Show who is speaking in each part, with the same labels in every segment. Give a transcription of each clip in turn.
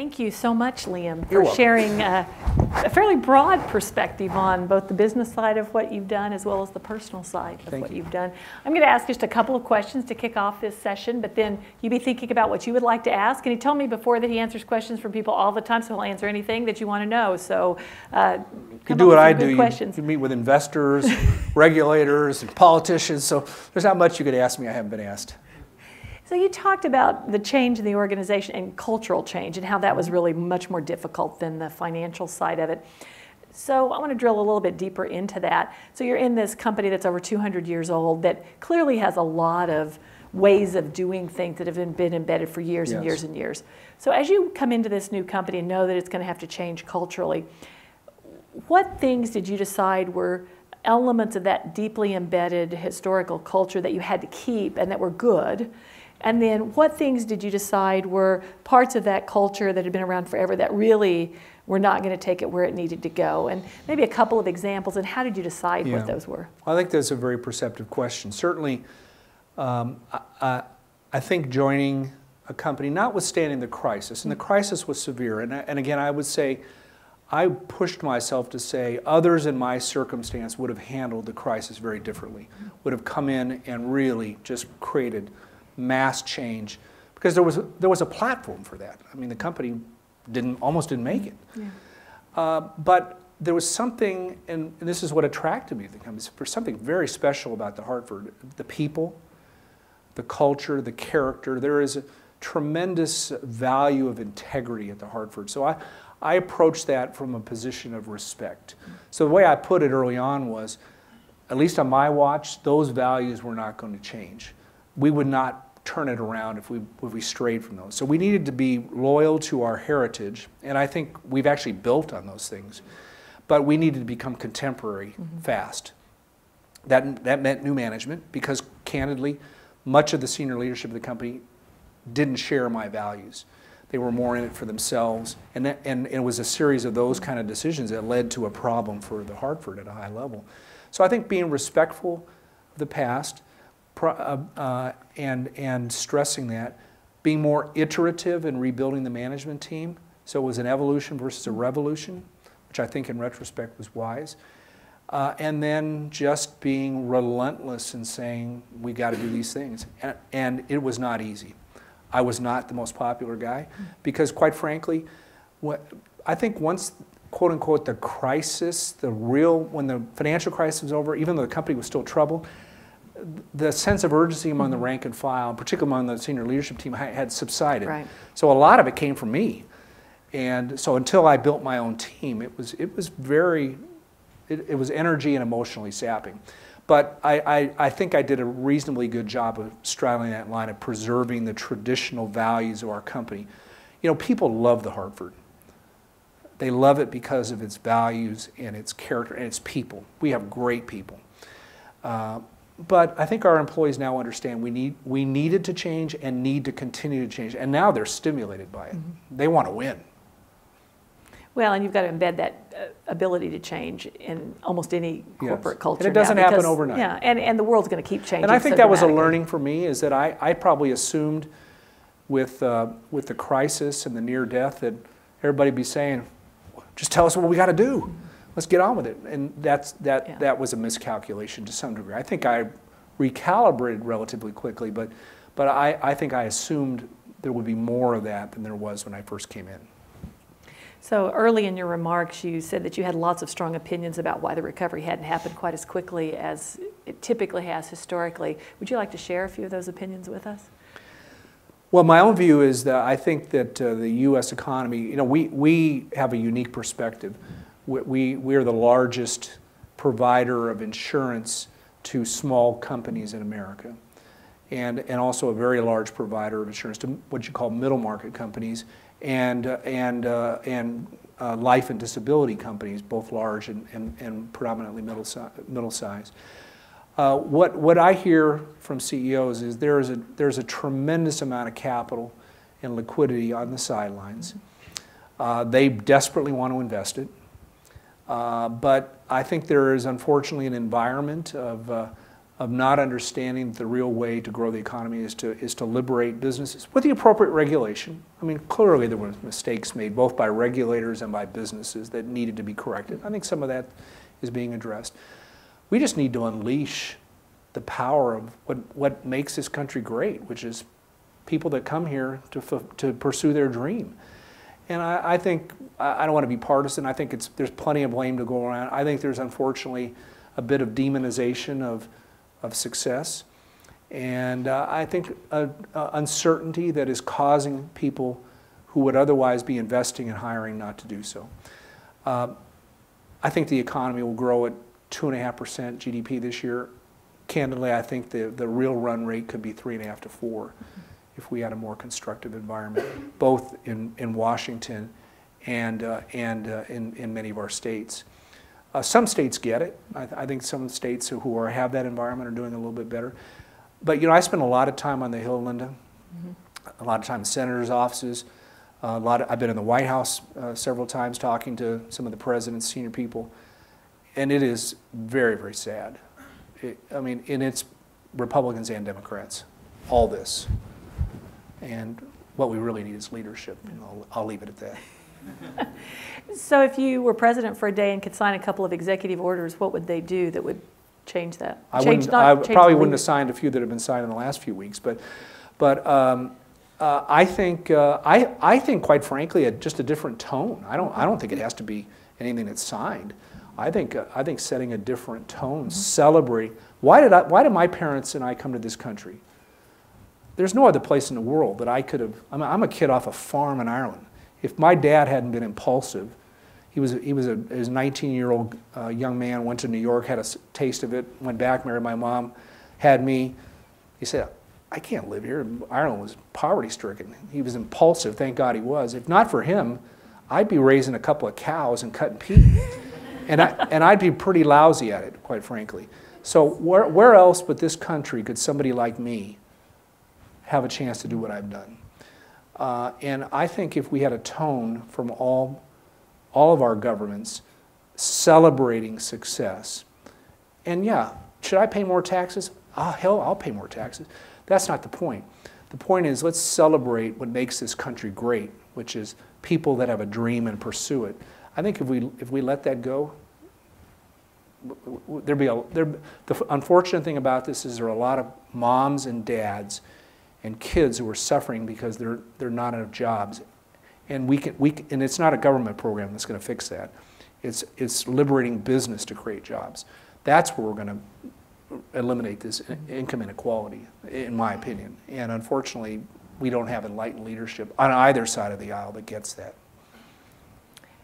Speaker 1: Thank you so much, Liam,
Speaker 2: You're
Speaker 1: for
Speaker 2: welcome.
Speaker 1: sharing a fairly broad perspective on both the business side of what you've done as well as the personal side of what you've done. I'm going to ask just a couple of questions to kick off this session, but then you be thinking about what you would like to ask. And he told me before that he answers questions from people all the time, so he'll answer anything that you want to know. So
Speaker 2: you do what I do. You meet with investors, regulators, and politicians, so there's not much you could ask me I haven't been asked.
Speaker 1: So you talked about the change in the organization and cultural change and how that was really much more difficult than the financial side of it. So I want to drill a little bit deeper into that. So you're in this company that's over 200 years old that clearly has a lot of ways of doing things that have been embedded for years and years and years. So as you come into this new company and know that it's going to have to change culturally, what things did you decide were elements of that deeply embedded historical culture that you had to keep and that were good? And then what things did you decide were parts of that culture that had been around forever that really were not going to take it where it needed to go? And maybe a couple of examples, and how did you decide what those were?
Speaker 2: Well, I think that's a very perceptive question. Certainly, I think joining a company, notwithstanding the crisis, and the crisis was severe, and again, I would say, I pushed myself to say others in my circumstance would have handled the crisis very differently, would have come in and really just created mass change, because there was a platform for that. I mean, the company almost didn't make it. Yeah. But there was something, and this is what attracted me to the company, for something very special about the Hartford. The people, the culture, the character. There is a tremendous value of integrity at the Hartford. So I approached that from a position of respect. So the way I put it early on was, at least on my watch, those values were not going to change. We would not turn it around if we strayed from those. So we needed to be loyal to our heritage, and I think we've actually built on those things. But we needed to become contemporary fast. That meant new management, because candidly, much of the senior leadership of the company didn't share my values. They were more in it for themselves, and it was a series of those kind of decisions that led to a problem for the Hartford at a high level. So I think being respectful of the past, and stressing that, being more iterative in rebuilding the management team. So it was an evolution versus a revolution, which I think in retrospect was wise. And then just being relentless in saying, we got to do these things. And it was not easy. I was not the most popular guy, because quite frankly, I think once, quote unquote, the crisis, when the financial crisis was over, even though the company was still troubled, the sense of urgency among the rank and file, particularly among the senior leadership team, had subsided. Right. So a lot of it came from me. And so until I built my own team, it was energy and emotionally sapping. But I think I did a reasonably good job of straddling that line of preserving the traditional values of our company. You know, people love the Hartford. They love it because of its values and its character and its people. We have great people. But I think our employees now understand we needed to change and need to continue to change. And now they're stimulated by it. They want to win.
Speaker 1: Well, and you've got to embed that ability to change in almost any corporate culture.
Speaker 2: And it doesn't happen overnight.
Speaker 1: Yeah, and the world's going to keep changing.
Speaker 2: And I think that was a learning for me, is that I probably assumed with the crisis and the near death that everybody'd be saying, just tell us what we got to do. Let's get on with it. And that was a miscalculation to some degree. I think I recalibrated relatively quickly, but I think I assumed there would be more of that than there was when I first came in.
Speaker 1: So early in your remarks, you said that you had lots of strong opinions about why the recovery hadn't happened quite as quickly as it typically has historically. Would you like to share a few of those opinions with us?
Speaker 2: Well, my own view is that I think that the U.S. economy, you know, we have a unique perspective. We are the largest provider of insurance to small companies in America, and also a very large provider of insurance to what you call middle market companies and life and disability companies, both large and predominantly middle size. What I hear from CEOs is there's a tremendous amount of capital and liquidity on the sidelines. They desperately want to invest it. But I think there is unfortunately an environment of of not understanding that the real way to grow the economy is to liberate businesses with the appropriate regulation. I mean, clearly there were mistakes made both by regulators and by businesses that needed to be corrected. I think some of that is being addressed. We just need to unleash the power of what makes this country great, which is people that come here to pursue their dream. And I think, I don't want to be partisan, I think there's plenty of blame to go around. I think there's unfortunately a bit of demonization of success. And I think uncertainty that is causing people who would otherwise be investing and hiring not to do so. I think the economy will grow at 2.5% GDP this year. Candidly, I think the real run rate could be 3.5 to 4 if we had a more constructive environment, both in Washington and in many of our states. Some states get it. I think some states who have that environment are doing a little bit better. But you know, I spend a lot of time on the Hill, Linda. A lot of time in senators' offices. I've been in the White House several times talking to some of the president's senior people, and it is very, very sad. I mean, and it's Republicans and Democrats, all this. And what we really need is leadership. And I'll leave it at that.
Speaker 1: So if you were president for a day and could sign a couple of executive orders, what would they do that would change that?
Speaker 2: I probably wouldn't have signed a few that have been signed in the last few weeks, but I think quite frankly just a different tone. I don't think it has to be anything that's signed. I think setting a different tone, celebrating. Why did my parents and I come to this country? There's no other place in the world that I could have. I'm a kid off a farm in Ireland. If my dad hadn't been impulsive, he was a 19-year-old young man, went to New York, had a taste of it, went back, married my mom, had me. He said, I can't live here. Ireland was poverty-stricken. He was impulsive, thank God he was. If not for him, I'd be raising a couple of cows and cutting peat. and I'd be pretty lousy at it, quite frankly. So where else but this country could somebody like me have a chance to do what I've done? And I think if we had a tone from all of our governments celebrating success, and yeah, should I pay more taxes? Hell, I'll pay more taxes. That's not the point. The point is, let's celebrate what makes this country great, which is people that have a dream and pursue it. I think if we let that go, the unfortunate thing about this is there are a lot of moms and dads and kids who are suffering because there are not enough jobs, and and it's not a government program that's going to fix that. It's liberating business to create jobs. That's where we're going to eliminate this income inequality, in my opinion. And unfortunately, we don't have enlightened leadership on either side of the aisle that gets that.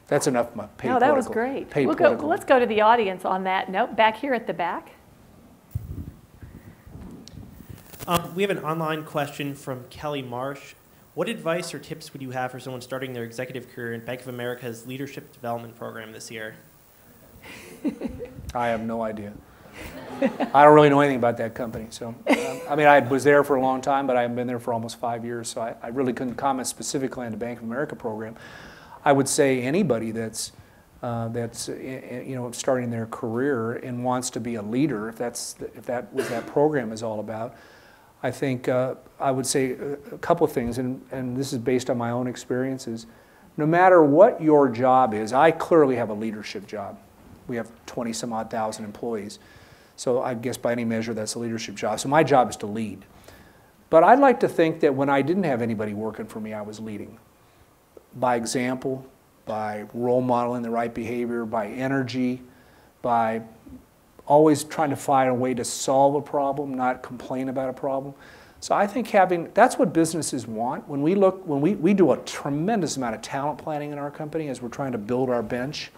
Speaker 2: That's enough.
Speaker 1: No, that was great. Let's go to the audience on that note. Back here at the back.
Speaker 3: We have an online question from Kelly Marsh. What advice or tips would you have for someone starting their executive career in Bank of America's Leadership Development Program this year?
Speaker 2: I have no idea. I don't really know anything about that company. So, I mean, I was there for a long time, but I haven't been there for almost 5 years, so I really couldn't comment specifically on the Bank of America program. I would say anybody that's starting their career and wants to be a leader, if that was that program is all about, I think I would say a couple of things, and this is based on my own experiences. No matter what your job is, I clearly have a leadership job. We have 20-some-odd thousand employees. So I guess by any measure, that's a leadership job. So my job is to lead. But I'd like to think that when I didn't have anybody working for me, I was leading. By example, by role modeling the right behavior, by energy, by always trying to find a way to solve a problem, not complain about a problem. So I think that's what businesses want. When we do a tremendous amount of talent planning in our company as we're trying to build our bench.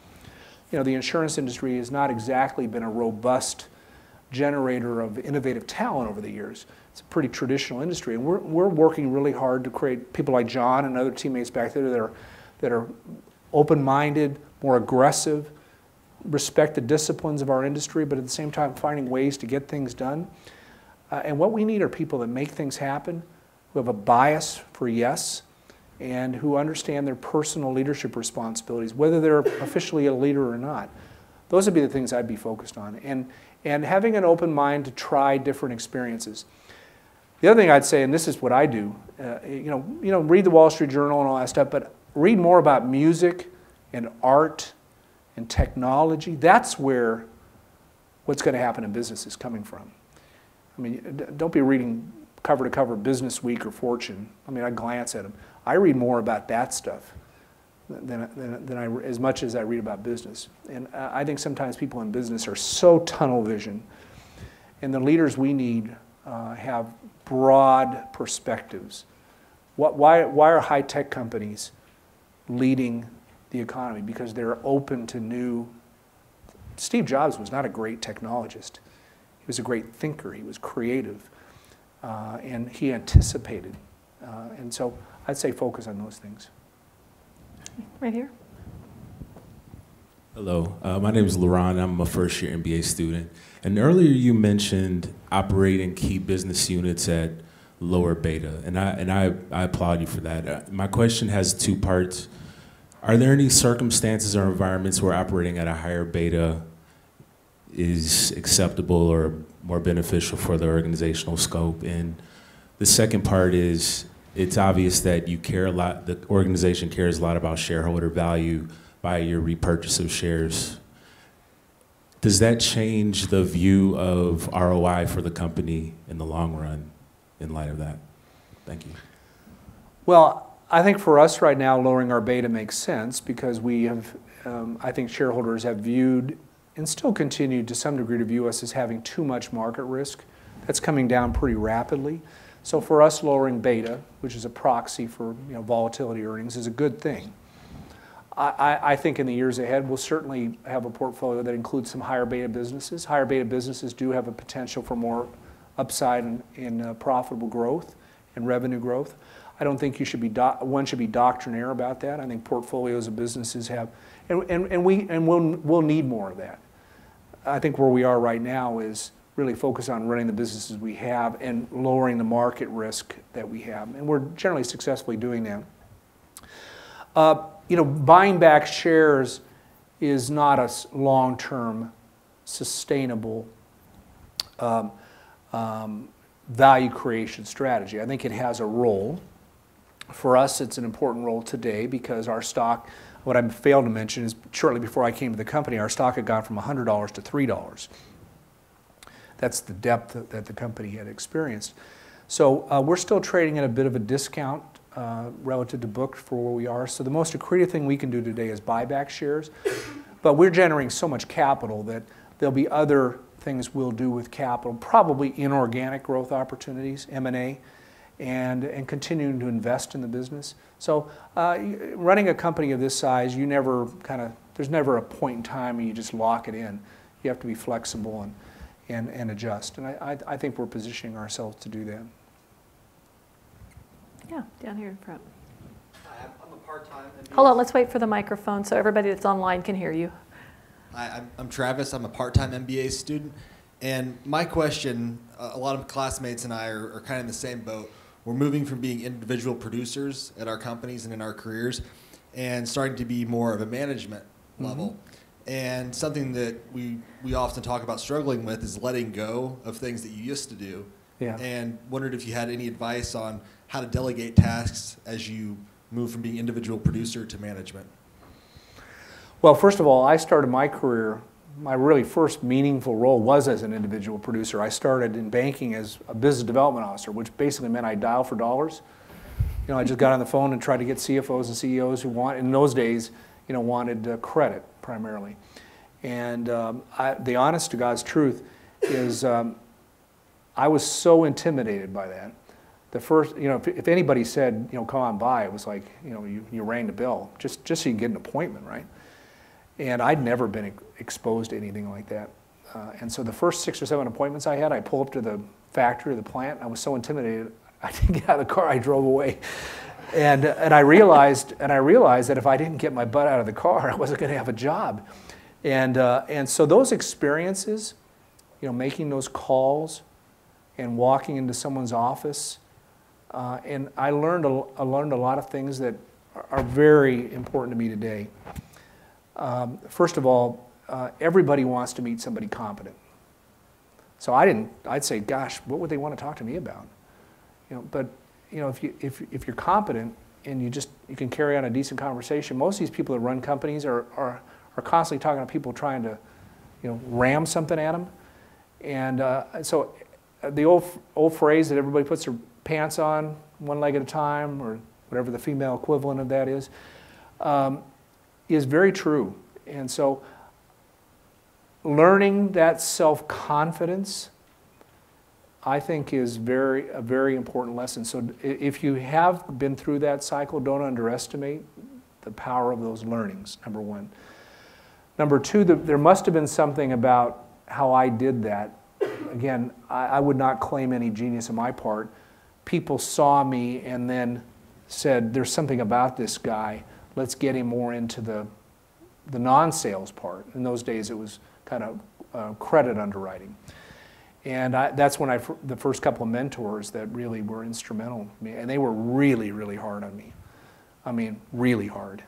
Speaker 2: You know, the insurance industry has not exactly been a robust generator of innovative talent over the years. It's a pretty traditional industry, and we're working really hard to create people like John and other teammates back there that are open-minded, more aggressive, respect the disciplines of our industry, but at the same time finding ways to get things done. And what we need are people that make things happen, who have a bias for yes, and who understand their personal leadership responsibilities, whether they're officially a leader or not. Those would be the things I'd be focused on. and having an open mind to try different experiences. The other thing I'd say, and this is what I do, read the Wall Street Journal and all that stuff, but read more about music and art and technology. That's where what's going to happen in business is coming from. I mean, don't be reading cover to cover Business Week or Fortune. I mean, I glance at them. I read more about that stuff as much as I read about business. And I think sometimes people in business are so tunnel vision, and the leaders we need have broad perspectives. Why are high-tech companies leading the economy? Because they're open to new. Steve Jobs was not a great technologist. He was a great thinker. He was creative, and he anticipated. And so I'd say focus on those things.
Speaker 1: Right here.
Speaker 4: Hello, my name is Laron. I'm a first-year MBA student. And earlier you mentioned operating key business units at lower beta, and I applaud you for that. My question has two parts. Are there any circumstances or environments where operating at a higher beta is acceptable or more beneficial for the organizational scope? And the second part is, it's obvious that you care a lot, the organization cares a lot about shareholder value by your repurchase of shares. Does that change the view of ROI for the company in the long run in light of that? Thank you.
Speaker 2: Well, I think for us right now, lowering our beta makes sense because we have, I think shareholders have viewed and still continue to some degree to view us as having too much market risk. That's coming down pretty rapidly. So for us, lowering beta, which is a proxy for volatility earnings, is a good thing. I think in the years ahead, we'll certainly have a portfolio that includes some higher beta businesses. Higher beta businesses do have a potential for more upside in profitable growth and revenue growth. I don't think one should be doctrinaire about that. I think portfolios of businesses have, and we'll need more of that. I think where we are right now is really focus on running the businesses we have and lowering the market risk that we have. And we're generally successfully doing that. Buying back shares is not a long-term sustainable value creation strategy. I think it has a role. For us, it's an important role today because our stock, what I failed to mention is shortly before I came to the company, our stock had gone from $100 to $3. That's the depth that the company had experienced. So we're still trading at a bit of a discount relative to book for where we are. So the most accretive thing we can do today is buy back shares. But we're generating so much capital that there'll be other things we'll do with capital, probably inorganic growth opportunities, M&A, and continuing to invest in the business. So running a company of this size, there's never a point in time where you just lock it in. You have to be flexible and adjust. And I think we're positioning ourselves to do that.
Speaker 1: Yeah, down here in front.
Speaker 5: Hi, I'm a part-time MBA.
Speaker 1: Hold on, let's wait for the microphone so everybody that's online can hear you.
Speaker 5: Hi, I'm Travis. I'm a part-time MBA student. And my question, a lot of classmates and I are kind of in the same boat. We're moving from being individual producers at our companies and in our careers and starting to be more of a management level. And something that we often talk about struggling with is letting go of things that you used to do.
Speaker 2: Yeah.
Speaker 5: And wondered if you had any advice on how to delegate tasks as you move from being individual producer to management.
Speaker 2: Well, first of all, I started my career, my really first meaningful role was as an individual producer. I started in banking as a business development officer, which basically meant I dial for dollars. I just got on the phone and tried to get CFOs and CEOs who in those days, wanted credit primarily. And the honest to God's truth is I was so intimidated by that. The first, if anybody said, come on by, it was like, you rang the bell just so you can get an appointment, right? And I'd never been exposed to anything like that. And so the first 6 or 7 appointments I had, I pulled up to the factory or the plant. I was so intimidated, I didn't get out of the car. I drove away. And I realized that if I didn't get my butt out of the car, I wasn't going to have a job. And so those experiences, making those calls and walking into someone's office, and I learned a lot of things that are very important to me today. First of all, everybody wants to meet somebody competent. So I'd say, gosh, what would they want to talk to me about? But if you're competent and you can carry on a decent conversation, most of these people that run companies are constantly talking to people trying to, ram something at them. And so the old phrase that everybody puts their pants on one leg at a time, or whatever the female equivalent of that is very true. And so learning that self-confidence, I think, is a very important lesson. So if you have been through that cycle, don't underestimate the power of those learnings, number one. Number two, there must have been something about how I did that. Again, I would not claim any genius on my part. People saw me and then said, there's something about this guy. Let's get him more into the non-sales part. In those days, it was kind of credit underwriting. And that's when the first couple of mentors that really were instrumental to me. And they were really, really hard on me. I mean, really hard.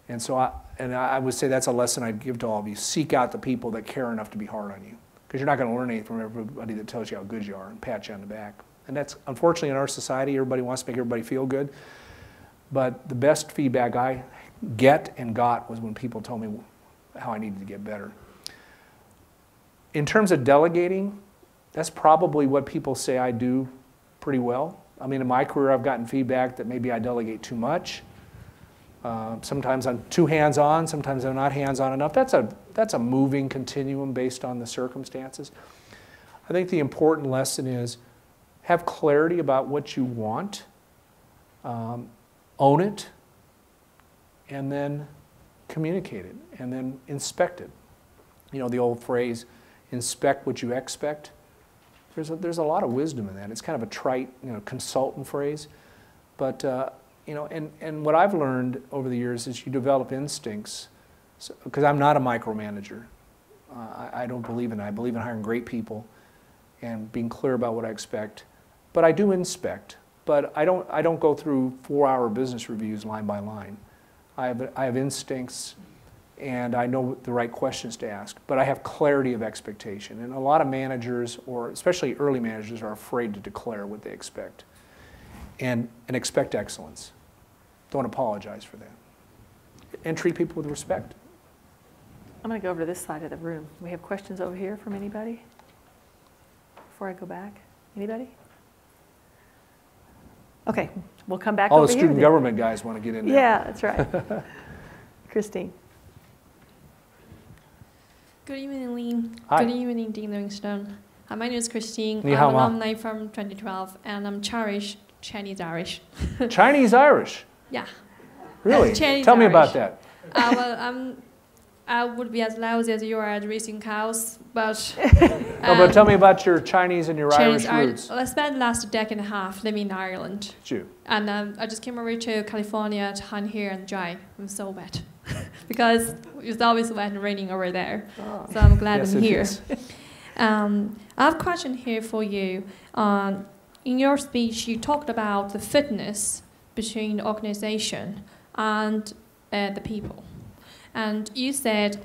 Speaker 2: And so I would say that's a lesson I'd give to all of you. Seek out the people that care enough to be hard on you. Because you're not going to learn anything from everybody that tells you how good you are and pat you on the back. And that's, unfortunately, in our society, everybody wants to make everybody feel good. But the best feedback I get and got was when people told me how I needed to get better. In terms of delegating, that's probably what people say I do pretty well. I mean, in my career, I've gotten feedback that maybe I delegate too much. Sometimes I'm too hands-on, sometimes I'm not hands-on enough. That's a moving continuum based on the circumstances. I think the important lesson is have clarity about what you want, own it, and then communicate it, and then inspect it. The old phrase, inspect what you expect. There's a lot of wisdom in that. It's kind of a trite, consultant phrase, but and what I've learned over the years is you develop instincts, because I'm not a micromanager. I don't believe in it. I believe in hiring great people and being clear about what I expect. But I do inspect. But I don't go through 4-hour business reviews line by line. I have instincts, and I know the right questions to ask. But I have clarity of expectation. And a lot of managers, or especially early managers, are afraid to declare what they expect. And expect excellence. Don't apologize for that. And treat people with respect.
Speaker 1: I'm going to go over to this side of the room. We have questions over here from anybody? Before I go back? Anybody? Okay, we'll come back
Speaker 2: All
Speaker 1: over
Speaker 2: the
Speaker 1: here.
Speaker 2: student government guys want to get in there.
Speaker 1: Yeah, that's right. Christine.
Speaker 6: Good evening, Lee.
Speaker 2: Hi.
Speaker 6: Good evening, Dean Livingstone. Hi, my name is Christine.
Speaker 2: Ni
Speaker 6: I'm
Speaker 2: hao
Speaker 6: an
Speaker 2: ma.
Speaker 6: alumni from 2012, and I'm Chinese-Irish.
Speaker 2: Chinese-Irish?
Speaker 6: Yeah.
Speaker 2: Really?
Speaker 6: Chinese
Speaker 2: Tell me
Speaker 6: Irish.
Speaker 2: about that.
Speaker 6: Well, I would be as lousy as you are at raising cows, but...
Speaker 2: But tell me about your Chinese and your
Speaker 6: Chinese
Speaker 2: Irish roots.
Speaker 6: I spent the last decade and a half living in Ireland.
Speaker 2: Jew.
Speaker 6: And I just came over to California to hunt here and dry. I'm so wet. Because it's always wet and raining over there.
Speaker 2: Oh.
Speaker 6: So I'm glad
Speaker 2: Yes,
Speaker 6: I'm
Speaker 2: it
Speaker 6: here.
Speaker 2: is.
Speaker 6: I have a question here for you. In your speech, you talked about the fitness between the organization and the people. And you said,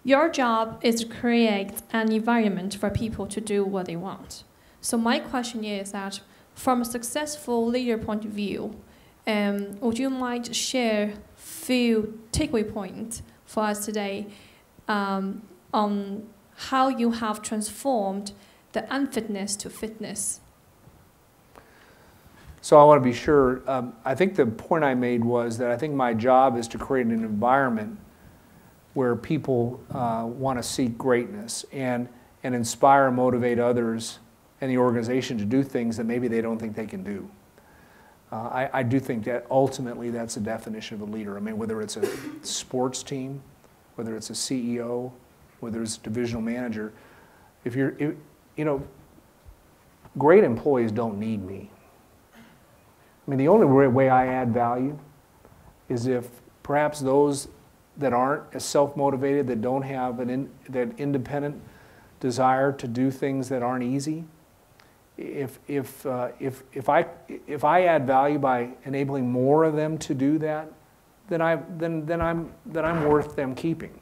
Speaker 6: your job is to create an environment for people to do what they want. So my question is that, from a successful leader point of view, would you mind to share a few takeaway points for us today on how you have transformed the unfitness to fitness?
Speaker 2: So I want to be sure. I think the point I made was that I think my job is to create an environment where people want to seek greatness and inspire and motivate others and the organization to do things that maybe they don't think they can do. I do think that ultimately that's the definition of a leader. I mean, whether it's a sports team, whether it's a CEO, whether it's a divisional manager, great employees don't need me. I mean, the only way I add value is if perhaps those that aren't as self-motivated, that don't have that independent desire to do things that aren't easy, if I add value by enabling more of them to do that, then I'm worth them keeping.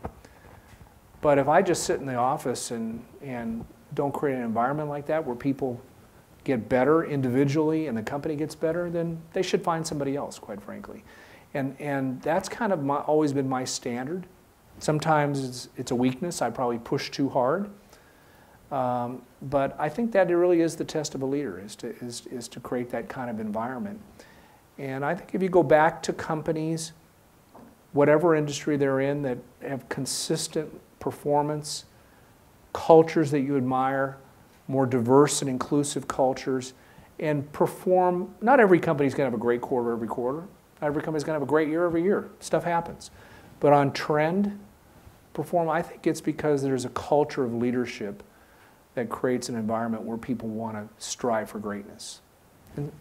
Speaker 2: But if I just sit in the office and don't create an environment like that where people get better individually and the company gets better, then they should find somebody else, quite frankly. And that's kind of always been my standard. Sometimes it's a weakness. I probably push too hard. But I think that it really is the test of a leader, is to create that kind of environment. And I think if you go back to companies, whatever industry they're in, that have consistent performance, cultures that you admire, more diverse and inclusive cultures, and perform, not every company's going to have a great quarter every quarter. Not every company's going to have a great year every year. Stuff happens. But on trend, perform, I think it's because there's a culture of leadership that creates an environment where people want to strive for greatness.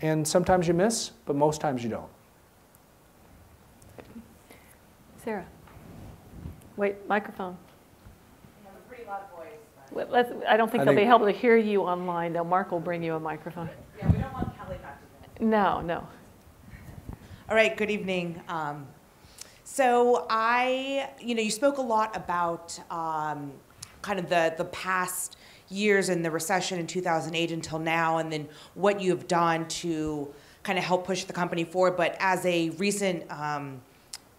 Speaker 2: And sometimes you miss, but most times you don't.
Speaker 1: Sarah. Wait, microphone.
Speaker 7: You have a pretty loud voice.
Speaker 1: I don't think they'll be able to hear you online, though. Mark will bring you a microphone.
Speaker 7: Yeah, we don't want Kelly not to do that.
Speaker 1: No, no.
Speaker 7: All right, good evening. So you spoke a lot about kind of the past years in the recession in 2008 until now, and then what you have done to kind of help push the company forward. But as a recent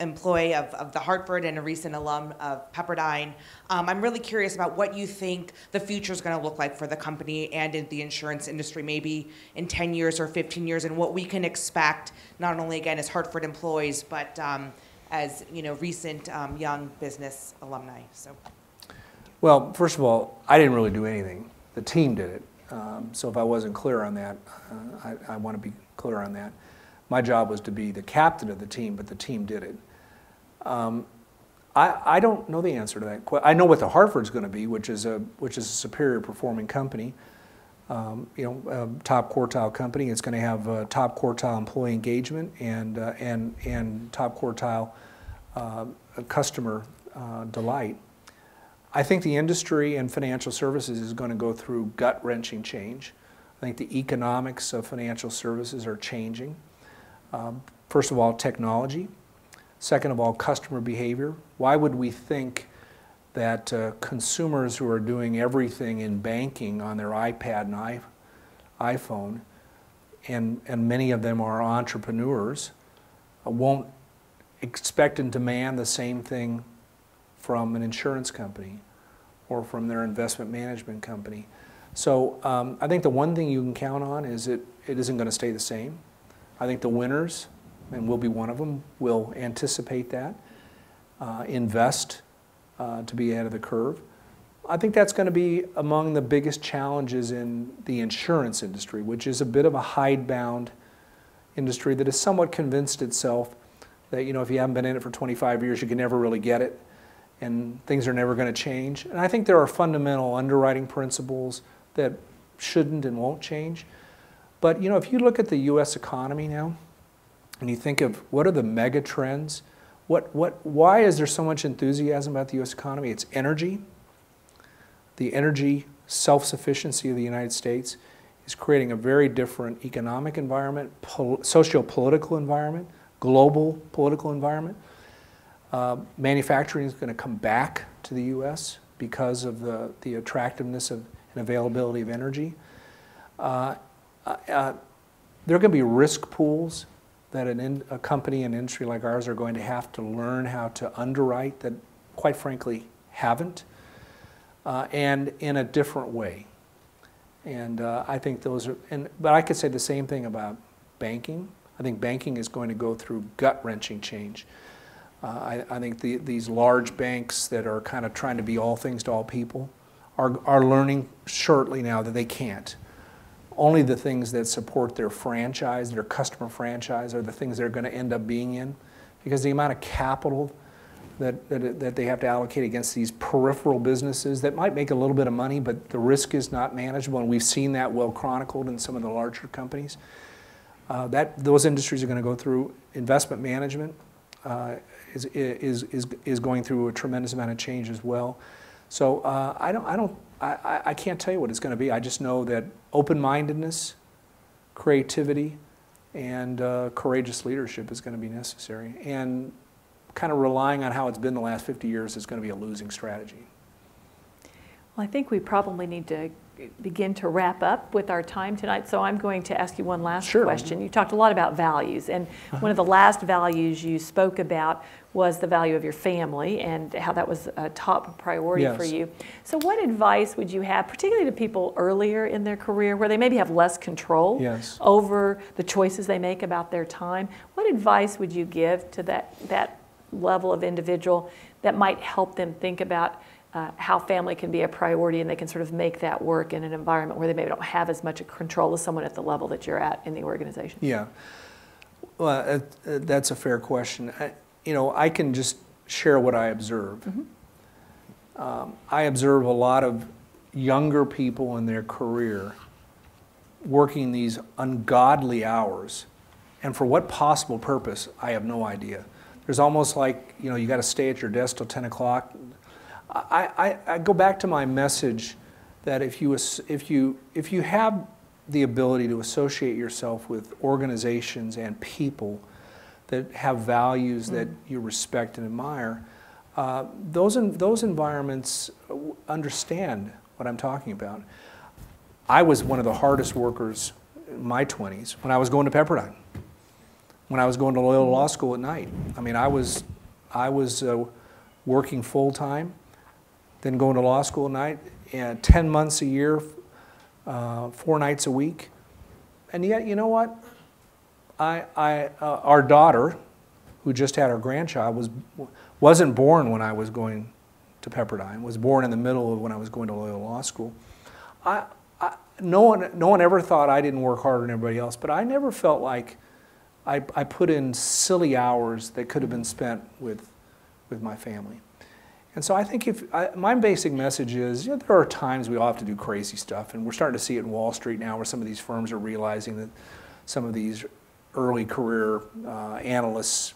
Speaker 7: employee of the Hartford and a recent alum of Pepperdine, I'm really curious about what you think the future is going to look like for the company and in the insurance industry, maybe in 10 years or 15 years, and what we can expect, not only again as Hartford employees, but as recent young business alumni. So,
Speaker 2: well, first of all, I didn't really do anything. The team did it. So if I wasn't clear on that, I want to be clear on that. My job was to be the captain of the team, but the team did it. I don't know the answer to that. I know what the Hartford's going to be, which is a superior performing company. Top quartile company. It's going to have top quartile employee engagement and top quartile customer delight. I think the industry and financial services is going to go through gut-wrenching change. I think the economics of financial services are changing. First of all, technology. Second of all, customer behavior. Why would we think that consumers who are doing everything in banking on their iPad and iPhone, and many of them are entrepreneurs, won't expect and demand the same thing from an insurance company or from their investment management company? So I think the one thing you can count on is it isn't going to stay the same. I think the winners, and we'll be one of them, will anticipate that, invest to be ahead of the curve. I think that's going to be among the biggest challenges in the insurance industry, which is a bit of a hidebound industry that has somewhat convinced itself that, if you haven't been in it for 25 years, you can never really get it, and things are never going to change. And I think there are fundamental underwriting principles that shouldn't and won't change. But if you look at the U.S. economy now, and you think of what are the mega trends, why is there so much enthusiasm about the U.S. economy? It's energy. The energy self-sufficiency of the United States is creating a very different economic environment, socio-political environment, global political environment. Manufacturing is going to come back to the U.S. because of the attractiveness of and availability of energy. There are going to be risk pools that a company and industry like ours are going to have to learn how to underwrite that, quite frankly, haven't, and in a different way. And I think those are, but I could say the same thing about banking. I think banking is going to go through gut-wrenching change. I think these large banks that are kind of trying to be all things to all people are learning shortly now that they can't. Only the things that support their franchise, their customer franchise, are the things they're going to end up being in, because the amount of capital that they have to allocate against these peripheral businesses that might make a little bit of money, but the risk is not manageable, and we've seen that well chronicled in some of the larger companies. Those industries are going to go through investment management. Is going through a tremendous amount of change as well. So I can't tell you what it's going to be. I just know that open-mindedness, creativity, and courageous leadership is going to be necessary. And kind of relying on how it's been the last 50 years is going to be a losing strategy.
Speaker 1: Well, I think we probably need to begin to wrap up with our time tonight, so I'm going to ask you one last question. You talked a lot about values, and one of the last values you spoke about was the value of your family and how that was a top priority for you. So what advice would you have, particularly to people earlier in their career where they maybe have less control over the choices they make about their time? What advice would you give to that level of individual that might help them think about how family can be a priority and they can sort of make that work in an environment where they maybe don't have as much control as someone at the level that you're at in the organization?
Speaker 2: Yeah, well, that's a fair question. I can just share what I observe. I observe a lot of younger people in their career working these ungodly hours, and for what possible purpose, I have no idea. There's almost like, you got to stay at your desk till 10 o'clock. I go back to my message that if you have the ability to associate yourself with organizations and people that have values that you respect and admire, those environments understand what I'm talking about. I was one of the hardest workers in my 20s when I was going to Pepperdine, when I was going to Loyola Law School at night. I mean, I was working full time, then going to law school at night, and 10 months a year, 4 nights a week. And yet, you know what? Our daughter, who just had her grandchild, wasn't born when I was going to Pepperdine. Was born in the middle of when I was going to Loyola Law School. No one ever thought I didn't work harder than everybody else, but I never felt like I put in silly hours that could have been spent with my family. And so I think my basic message is, there are times we all have to do crazy stuff, and we're starting to see it in Wall Street now, where some of these firms are realizing that some of these early career analysts,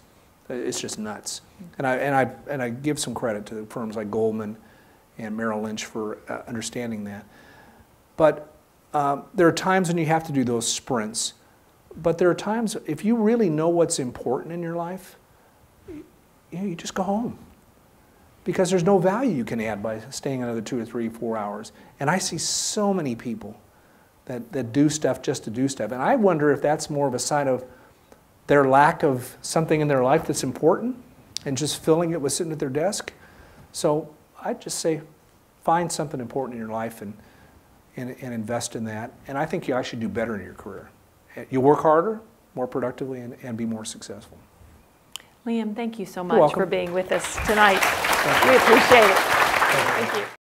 Speaker 2: it's just nuts. And I give some credit to firms like Goldman and Merrill Lynch for understanding that. But there are times when you have to do those sprints. But there are times, if you really know what's important in your life, you just go home. Because there's no value you can add by staying another 2 or 3, 4 hours. And I see so many people that do stuff just to do stuff. And I wonder if that's more of a sign of their lack of something in their life that's important and just filling it with sitting at their desk. So I'd just say find something important in your life and invest in that. And I think you actually do better in your career. You'll work harder, more productively, and be more successful.
Speaker 1: Liam, thank you so much for being with us tonight. We appreciate it. Thank you.